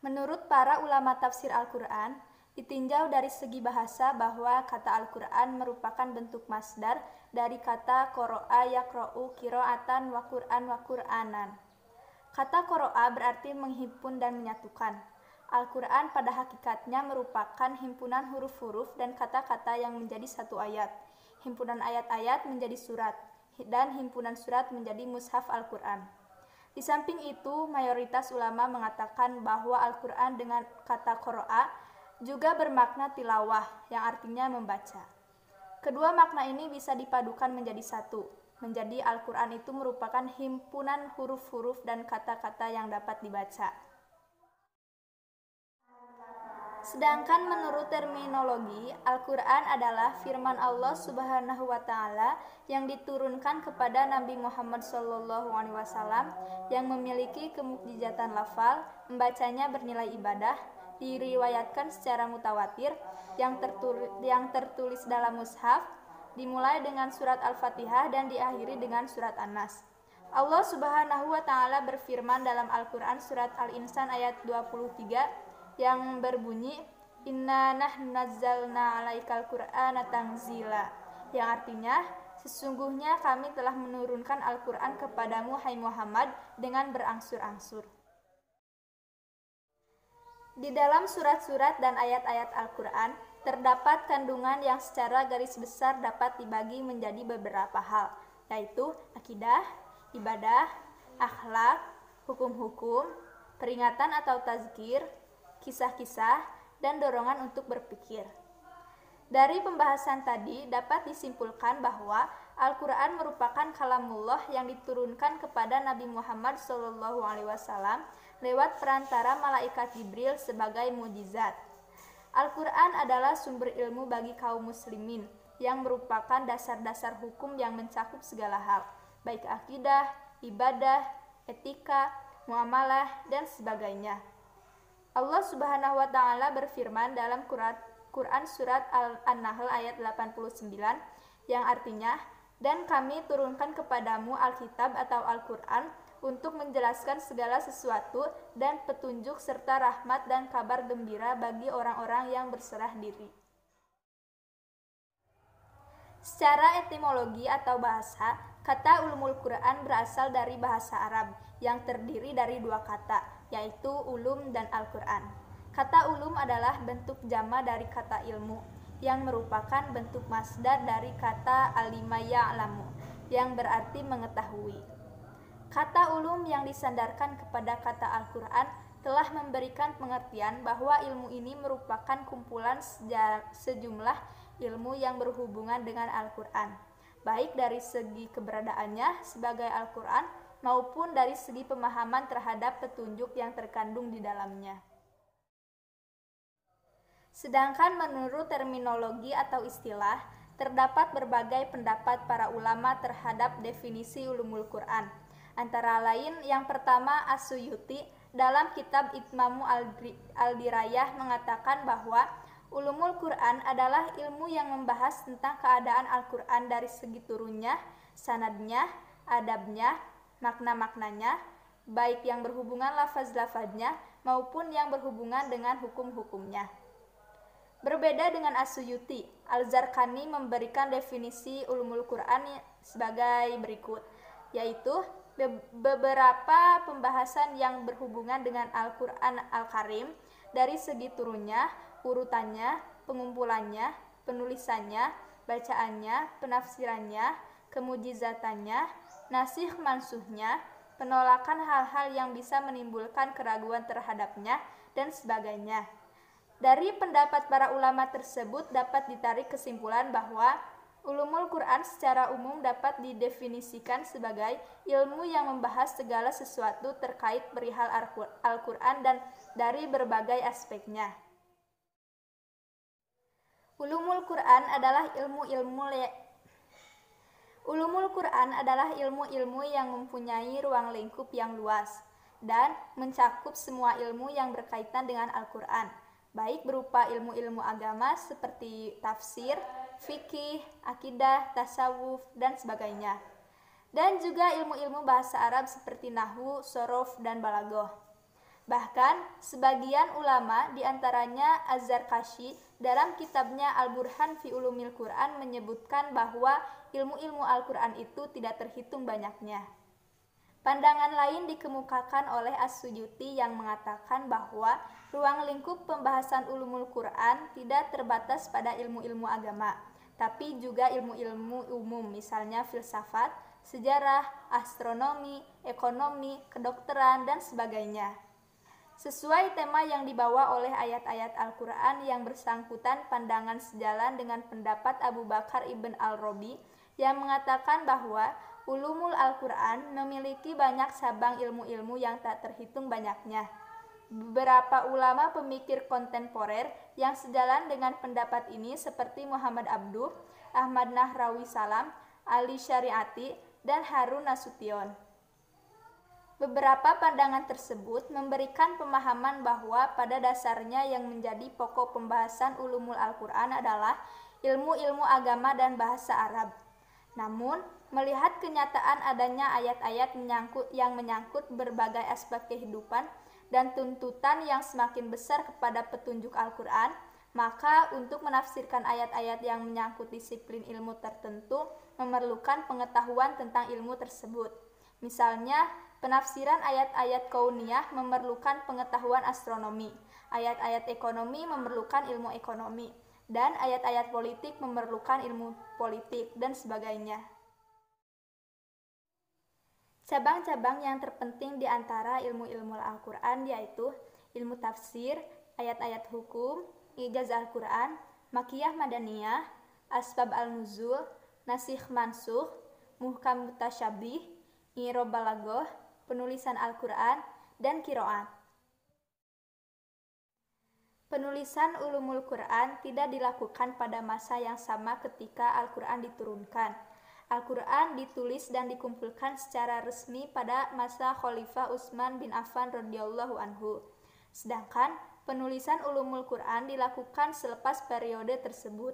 Menurut para ulama tafsir Al-Quran, ditinjau dari segi bahasa bahwa kata Al-Quran merupakan bentuk masdar dari kata qoro'a yaqro'u qira'atan wa Qur'an wa Qur'anan. Kata qoro'a berarti menghimpun dan menyatukan. Al-Quran pada hakikatnya merupakan himpunan huruf-huruf dan kata-kata yang menjadi satu ayat. Himpunan ayat-ayat menjadi surat, dan himpunan surat menjadi mushaf Al-Quran. Di samping itu, mayoritas ulama mengatakan bahwa Al-Quran dengan kata qoro'a juga bermakna tilawah, yang artinya membaca. Kedua makna ini bisa dipadukan menjadi satu. Menjadi Al-Quran itu merupakan himpunan huruf-huruf dan kata-kata yang dapat dibaca. Sedangkan menurut terminologi, Al-Quran adalah firman Allah Subhanahu wa Ta'ala yang diturunkan kepada Nabi Muhammad SAW yang memiliki kemukjizatan lafal, membacanya bernilai ibadah, diriwayatkan secara mutawatir, yang tertulis dalam mushaf, dimulai dengan surat Al-Fatihah dan diakhiri dengan surat An-Nas. Allah Subhanahu wa Ta'ala berfirman dalam Al-Quran surat Al-Insan ayat 23 yang berbunyi, Inna nahnu nazzalna 'alaikal Qur'ana tanzila, yang artinya sesungguhnya kami telah menurunkan Al-Quran kepadamu hai Muhammad dengan berangsur-angsur. Di dalam surat-surat dan ayat-ayat Al-Quran, terdapat kandungan yang secara garis besar dapat dibagi menjadi beberapa hal, yaitu akidah, ibadah, akhlak, hukum-hukum, peringatan atau tazkir, kisah-kisah, dan dorongan untuk berpikir. Dari pembahasan tadi dapat disimpulkan bahwa Al-Quran merupakan kalamullah yang diturunkan kepada Nabi Muhammad SAW lewat perantara malaikat Jibril sebagai mukjizat. Al-Quran adalah sumber ilmu bagi kaum muslimin yang merupakan dasar-dasar hukum yang mencakup segala hal, baik akidah, ibadah, etika, muamalah, dan sebagainya. Allah Subhanahu wa Ta'ala berfirman dalam Quran surat An-Nahl ayat 89 yang artinya, dan kami turunkan kepadamu Alkitab atau Al-Quran untuk menjelaskan segala sesuatu dan petunjuk serta rahmat dan kabar gembira bagi orang-orang yang berserah diri. Secara etimologi atau bahasa, kata ulumul Quran berasal dari bahasa Arab yang terdiri dari dua kata, yaitu ulum dan Al-Quran. Kata ulum adalah bentuk jama dari kata ilmu, yang merupakan bentuk masdar dari kata alima ya'lamu, yang berarti mengetahui. Kata ulum yang disandarkan kepada kata Al-Quran telah memberikan pengertian bahwa ilmu ini merupakan kumpulan sejumlah ilmu yang berhubungan dengan Al-Quran, baik dari segi keberadaannya sebagai Al-Quran maupun dari segi pemahaman terhadap petunjuk yang terkandung di dalamnya. Sedangkan menurut terminologi atau istilah, terdapat berbagai pendapat para ulama terhadap definisi ulumul Quran. Antara lain, yang pertama As-Suyuti dalam kitab Itmamu Al-Dirayah mengatakan bahwa ulumul Quran adalah ilmu yang membahas tentang keadaan Al-Quran dari segi turunnya, sanadnya, adabnya, makna-maknanya, baik yang berhubungan lafaz-lafaznya maupun yang berhubungan dengan hukum-hukumnya. Berbeda dengan As-Suyuti, Al-Zarqani memberikan definisi ulumul Quran sebagai berikut, yaitu beberapa pembahasan yang berhubungan dengan Al-Quran Al-Karim dari segi turunnya, urutannya, pengumpulannya, penulisannya, bacaannya, penafsirannya, kemujizatannya, nasikh mansuhnya, penolakan hal-hal yang bisa menimbulkan keraguan terhadapnya, dan sebagainya. Dari pendapat para ulama tersebut dapat ditarik kesimpulan bahwa ulumul Quran secara umum dapat didefinisikan sebagai ilmu yang membahas segala sesuatu terkait perihal Al-Quran dan dari berbagai aspeknya. Ulumul Quran adalah ilmu-ilmu yang mempunyai ruang lingkup yang luas dan mencakup semua ilmu yang berkaitan dengan Al-Quran, baik berupa ilmu-ilmu agama seperti tafsir, fikih, akidah, tasawuf, dan sebagainya, dan juga ilmu-ilmu bahasa Arab seperti nahwu, sorof, dan balaghah. Bahkan, sebagian ulama diantaranya Az-Zarkashi dalam kitabnya Al-Burhan fi Ulumil Quran menyebutkan bahwa ilmu-ilmu Al-Quran itu tidak terhitung banyaknya. Pandangan lain dikemukakan oleh As-Suyuti yang mengatakan bahwa ruang lingkup pembahasan ulumul Quran tidak terbatas pada ilmu-ilmu agama, tapi juga ilmu-ilmu umum, misalnya filsafat, sejarah, astronomi, ekonomi, kedokteran, dan sebagainya. Sesuai tema yang dibawa oleh ayat-ayat Al-Quran yang bersangkutan, pandangan sejalan dengan pendapat Abu Bakar ibn al-Rabi yang mengatakan bahwa ulumul Al-Quran memiliki banyak cabang ilmu-ilmu yang tak terhitung banyaknya. Beberapa ulama pemikir kontemporer yang sejalan dengan pendapat ini seperti Muhammad Abduh, Ahmad Nahrawi Salam, Ali Syariati, dan Harun Nasution. Beberapa pandangan tersebut memberikan pemahaman bahwa pada dasarnya yang menjadi pokok pembahasan ulumul Al-Quran adalah ilmu-ilmu agama dan bahasa Arab. Namun, melihat kenyataan adanya ayat-ayat yang menyangkut berbagai aspek kehidupan dan tuntutan yang semakin besar kepada petunjuk Al-Quran, maka untuk menafsirkan ayat-ayat yang menyangkut disiplin ilmu tertentu memerlukan pengetahuan tentang ilmu tersebut. Misalnya, penafsiran ayat-ayat kauniyah memerlukan pengetahuan astronomi, ayat-ayat ekonomi memerlukan ilmu ekonomi, dan ayat-ayat politik memerlukan ilmu politik, dan sebagainya. Cabang-cabang yang terpenting di antara ilmu-ilmu Al-Quran yaitu ilmu tafsir, ayat-ayat hukum, ijaz Al-Quran, makiyah madaniyah, asbab al-nuzul, nasikh mansukh, muhkam mutasyabih, i'rab balaghah, penulisan Al-Quran, dan qiraat. Penulisan ulumul Quran tidak dilakukan pada masa yang sama ketika Al-Quran diturunkan. Al-Quran ditulis dan dikumpulkan secara resmi pada masa Khalifah Utsman bin Affan radhiyallahu anhu. Sedangkan penulisan ulumul Quran dilakukan selepas periode tersebut.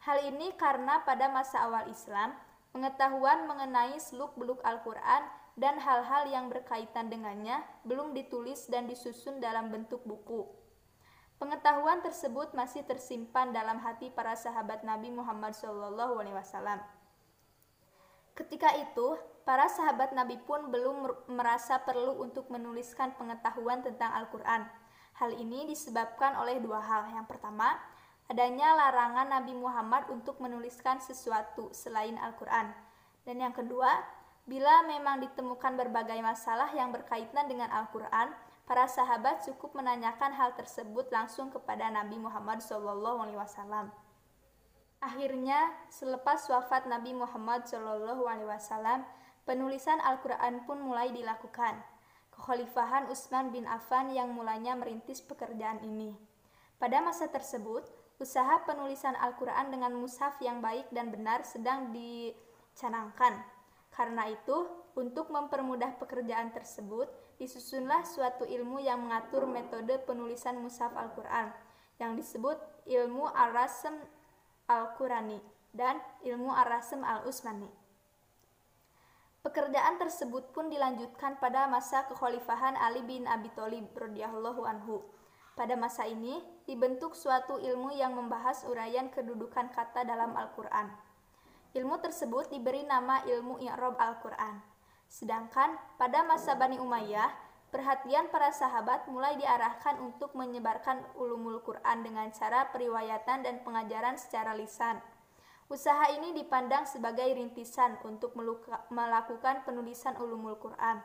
Hal ini karena pada masa awal Islam, pengetahuan mengenai seluk-beluk Al-Quran dan hal-hal yang berkaitan dengannya belum ditulis dan disusun dalam bentuk buku. Pengetahuan tersebut masih tersimpan dalam hati para sahabat Nabi Muhammad SAW. Ketika itu, para sahabat Nabi pun belum merasa perlu untuk menuliskan pengetahuan tentang Al-Quran. Hal ini disebabkan oleh dua hal. Yang pertama, adanya larangan Nabi Muhammad untuk menuliskan sesuatu selain Al-Quran. Dan yang kedua, bila memang ditemukan berbagai masalah yang berkaitan dengan Al-Quran, para sahabat cukup menanyakan hal tersebut langsung kepada Nabi Muhammad SAW. Akhirnya, selepas wafat Nabi Muhammad SAW, penulisan Al-Quran pun mulai dilakukan. Kekhalifahan Utsman bin Affan yang mulanya merintis pekerjaan ini. Pada masa tersebut, usaha penulisan Al-Quran dengan mushaf yang baik dan benar sedang dicanangkan. Karena itu, untuk mempermudah pekerjaan tersebut, disusunlah suatu ilmu yang mengatur metode penulisan mushaf Al-Quran, yang disebut ilmu Ar-Rasm Al-Qurani dan ilmu Ar-Rasm Al-Utsmani. Pekerjaan tersebut pun dilanjutkan pada masa kekhalifahan Ali bin Abi Thalib radhiyallahu anhu. Pada masa ini, dibentuk suatu ilmu yang membahas uraian kedudukan kata dalam Al-Quran. Ilmu tersebut diberi nama ilmu i'rab Al-Quran. Sedangkan pada masa Bani Umayyah, perhatian para sahabat mulai diarahkan untuk menyebarkan ulumul Quran dengan cara periwayatan dan pengajaran secara lisan. Usaha ini dipandang sebagai rintisan untuk melakukan penulisan ulumul Quran.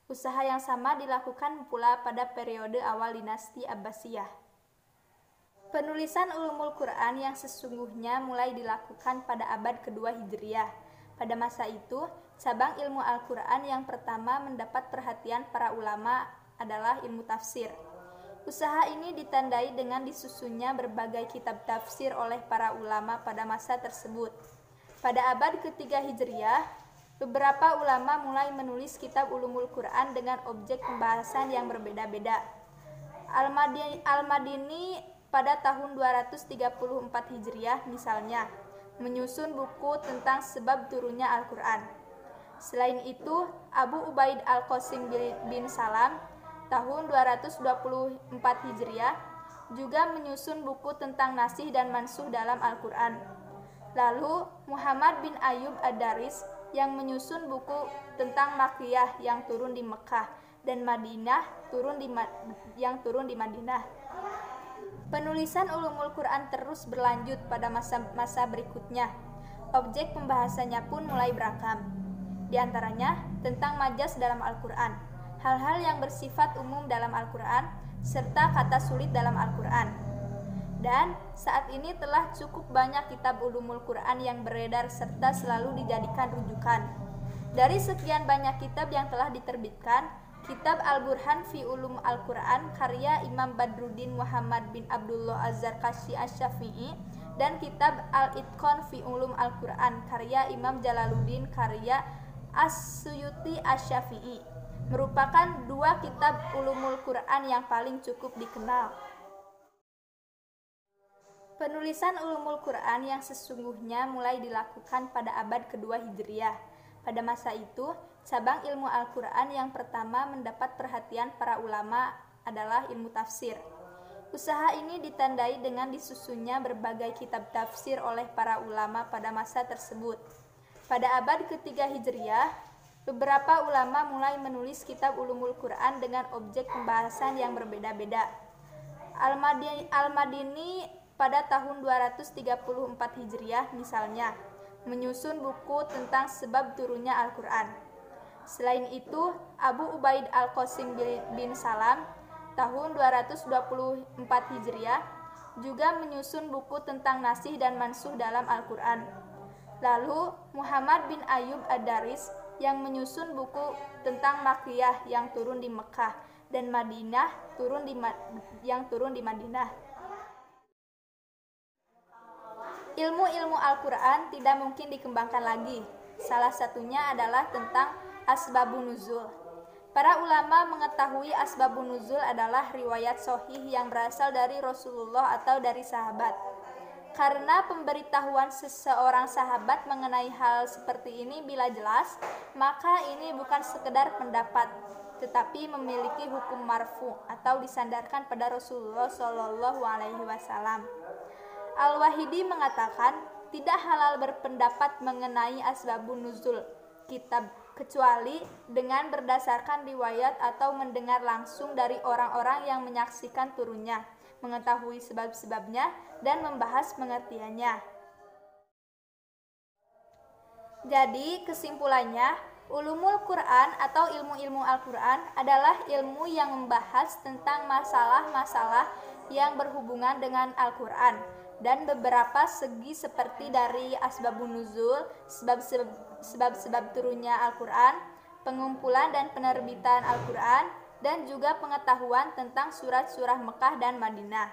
Usaha yang sama dilakukan pula pada periode awal dinasti Abbasiyah. Penulisan ulumul Quran yang sesungguhnya mulai dilakukan pada abad kedua Hijriyah. Pada masa itu, cabang ilmu Al-Quran yang pertama mendapat perhatian para ulama adalah ilmu tafsir. Usaha ini ditandai dengan disusunnya berbagai kitab tafsir oleh para ulama pada masa tersebut. Pada abad ketiga Hijriyah, beberapa ulama mulai menulis kitab ulumul Quran dengan objek pembahasan yang berbeda-beda. Al-Madini pada tahun 234 Hijriyah misalnya, menyusun buku tentang sebab turunnya Al-Quran. Selain itu, Abu Ubaid Al-Qasim bin Salam tahun 224 Hijriah juga menyusun buku tentang nasih dan mansuh dalam Al-Quran. Lalu Muhammad bin Ayyub Ad-Daris yang menyusun buku tentang Makkiyah yang turun di Mekah dan Madinah yang turun di Madinah. Penulisan ulumul Quran terus berlanjut pada masa berikutnya. Objek pembahasannya pun mulai beragam. Di antaranya tentang majas dalam Al-Quran, hal-hal yang bersifat umum dalam Al-Quran, serta kata sulit dalam Al-Quran. Dan saat ini telah cukup banyak kitab ulumul Quran yang beredar serta selalu dijadikan rujukan. Dari sekian banyak kitab yang telah diterbitkan, kitab Al-Burhan fi Ulum Al-Quran karya Imam Badruddin Muhammad bin Abdullah Az-Zarkashi Asy-Syafi'i dan kitab Al-Itqan fi Ulum Al-Quran karya Imam Jalaluddin karya As-Suyuti Asy-Syafi'i merupakan dua kitab ulumul Quran yang paling cukup dikenal. Penulisan ulumul Quran yang sesungguhnya mulai dilakukan pada abad kedua Hijriah. Pada masa itu, cabang ilmu Al-Quran yang pertama mendapat perhatian para ulama adalah ilmu tafsir. Usaha ini ditandai dengan disusunnya berbagai kitab tafsir oleh para ulama pada masa tersebut. Pada abad ketiga Hijriah, beberapa ulama mulai menulis kitab ulumul Quran dengan objek pembahasan yang berbeda-beda. Al-Madini pada tahun 234 Hijriah misalnya, menyusun buku tentang sebab turunnya Al-Quran. Selain itu, Abu Ubaid Al-Qasim bin Salam tahun 224 Hijriah juga menyusun buku tentang nasih dan mansuh dalam Al-Quran. Lalu, Muhammad bin Ayyub Ad-Daris yang menyusun buku tentang Makkiyah yang turun di Mekah dan Madinah yang turun di Madinah. Ilmu-ilmu Al-Quran tidak mungkin dikembangkan lagi. Salah satunya adalah tentang asbabun nuzul. Para ulama mengetahui asbabun nuzul adalah riwayat sahih yang berasal dari Rasulullah atau dari sahabat. Karena pemberitahuan seseorang sahabat mengenai hal seperti ini bila jelas, maka ini bukan sekedar pendapat, tetapi memiliki hukum marfu atau disandarkan pada Rasulullah SAW. Al-Wahidi mengatakan tidak halal berpendapat mengenai asbabun nuzul kitab kecuali dengan berdasarkan riwayat atau mendengar langsung dari orang-orang yang menyaksikan turunnya, mengetahui sebab-sebabnya dan membahas pengertiannya. Jadi kesimpulannya, ulumul Quran atau ilmu-ilmu Al-Quran adalah ilmu yang membahas tentang masalah-masalah yang berhubungan dengan Al-Quran dan beberapa segi seperti dari asbabun nuzul, sebab-sebab turunnya Al-Quran, pengumpulan dan penerbitan Al-Quran, dan juga pengetahuan tentang surat-surah Mekah dan Madinah.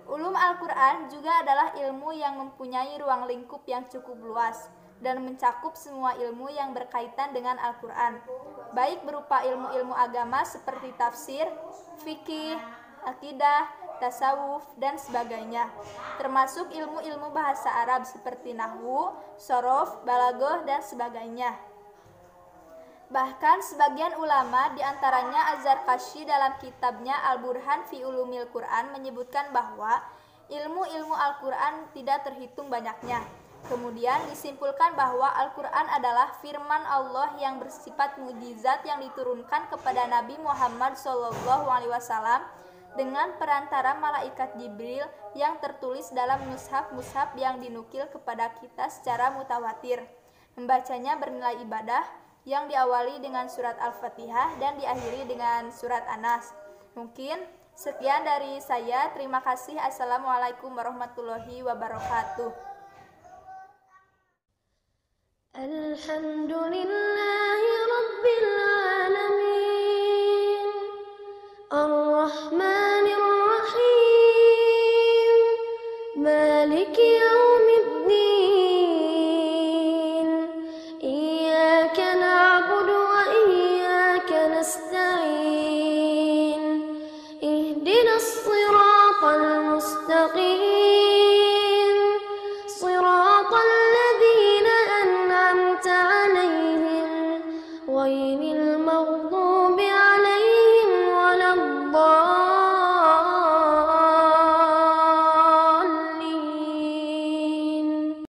Ulum Al-Quran juga adalah ilmu yang mempunyai ruang lingkup yang cukup luas dan mencakup semua ilmu yang berkaitan dengan Al-Quran, baik berupa ilmu-ilmu agama seperti tafsir, fikih, akidah, tasawuf, dan sebagainya, termasuk ilmu-ilmu bahasa Arab seperti nahwu, shorof, balaghah, dan sebagainya. Bahkan sebagian ulama diantaranya Az-Zarkashi dalam kitabnya Al-Burhan fi Ulumil Quran menyebutkan bahwa ilmu-ilmu Al-Quran tidak terhitung banyaknya. Kemudian disimpulkan bahwa Al-Quran adalah firman Allah yang bersifat mukjizat yang diturunkan kepada Nabi Muhammad SAW dengan perantara malaikat Jibril yang tertulis dalam mushaf-mushaf yang dinukil kepada kita secara mutawatir. Membacanya bernilai ibadah yang diawali dengan surat Al-Fatihah dan diakhiri dengan surat An-Nas. Mungkin sekian dari saya. Terima kasih. Assalamualaikum warahmatullahi wabarakatuh. Alhamdulillahi Rabbil Alamin Ar-Rahmanir Rahim Maliki Yawmiddin Iyyaka na'budu wa iyyaka nasta'in Ihdinas siratal mustaqim Siratal ladzina أنعمت عليهم غير المغضوب